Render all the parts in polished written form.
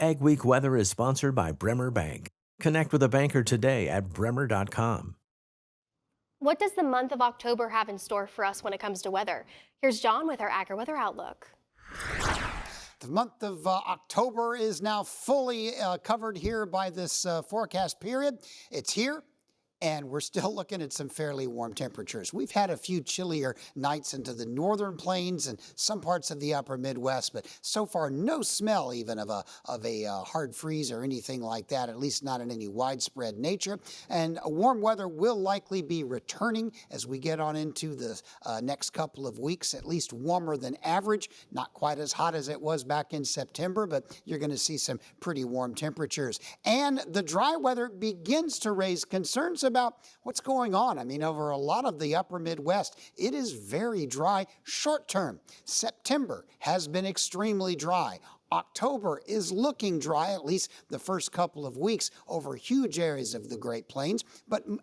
Ag Week Weather is sponsored by Bremer Bank. Connect with a banker today at bremer.com. What does the month of October have in store for us when it comes to weather? Here's John with our Agri-weather outlook. The month of October is now fully covered here by this forecast period. It's here. And we're still looking at some fairly warm temperatures. We've had a few chillier nights into the northern plains and some parts of the upper Midwest, but so far no smell even of a hard freeze or anything like that, at least not in any widespread nature. And warm weather will likely be returning as we get on into the next couple of weeks, at least warmer than average. Not quite as hot as it was back in September, but you're going to see some pretty warm temperatures. And the dry weather begins to raise concerns about what's going on. I mean, over a lot of the upper Midwest, it is very dry short term. September has been extremely dry. October is looking dry, at least the first couple of weeks, over huge areas of the Great Plains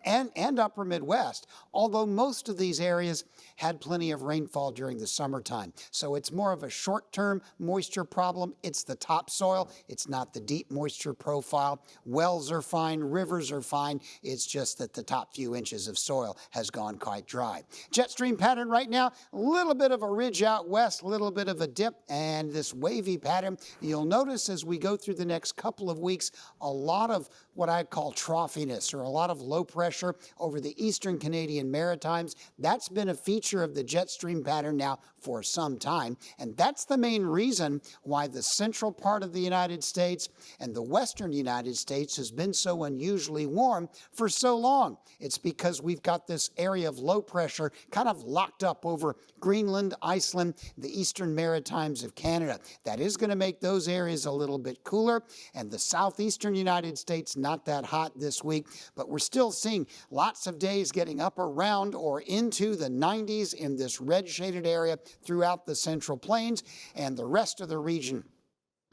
and upper Midwest, although most of these areas had plenty of rainfall during the summertime. So it's more of a short-term moisture problem. It's the topsoil. It's not the deep moisture profile. Wells are fine. Rivers are fine. It's just that the top few inches of soil has gone quite dry. Jet stream pattern right now, a little bit of a ridge out west, a little bit of a dip, and this wavy pattern. You'll notice as we go through the next couple of weeks, a lot of what I call troughiness or a lot of low pressure over the eastern Canadian Maritimes. That's been a feature of the jet stream pattern now for some time. And that's the main reason why the central part of the United States and the western United States has been so unusually warm for so long. It's because we've got this area of low pressure kind of locked up over Greenland, Iceland, the eastern Maritimes of Canada. That is going to make those areas a little bit cooler, and the southeastern United States not that hot this week, but we're still seeing lots of days getting up around or into the 90s in this red shaded area throughout the Central Plains, and the rest of the region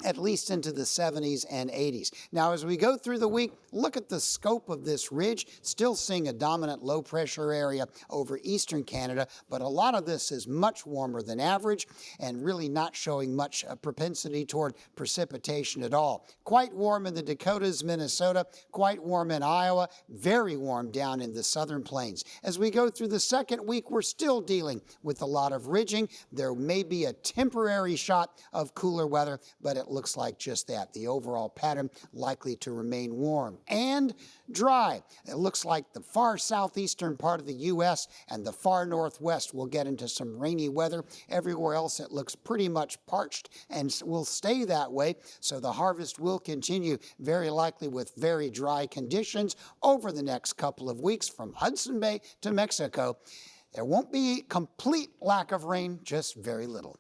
at least into the 70s and 80s. Now, as we go through the week, look at the scope of this ridge. Still seeing a dominant low pressure area over eastern Canada, but a lot of this is much warmer than average and really not showing much propensity toward precipitation at all. Quite warm in the Dakotas, Minnesota, quite warm in Iowa, very warm down in the southern plains. As we go through the second week, we're still dealing with a lot of ridging. There may be a temporary shot of cooler weather, but it looks like just that. The overall pattern likely to remain warm and dry. It looks like the far southeastern part of the U.S. and the far northwest will get into some rainy weather. Everywhere else it looks pretty much parched and will stay that way. So the harvest will continue very likely with very dry conditions over the next couple of weeks from Hudson Bay to Mexico. There won't be complete lack of rain, just very little.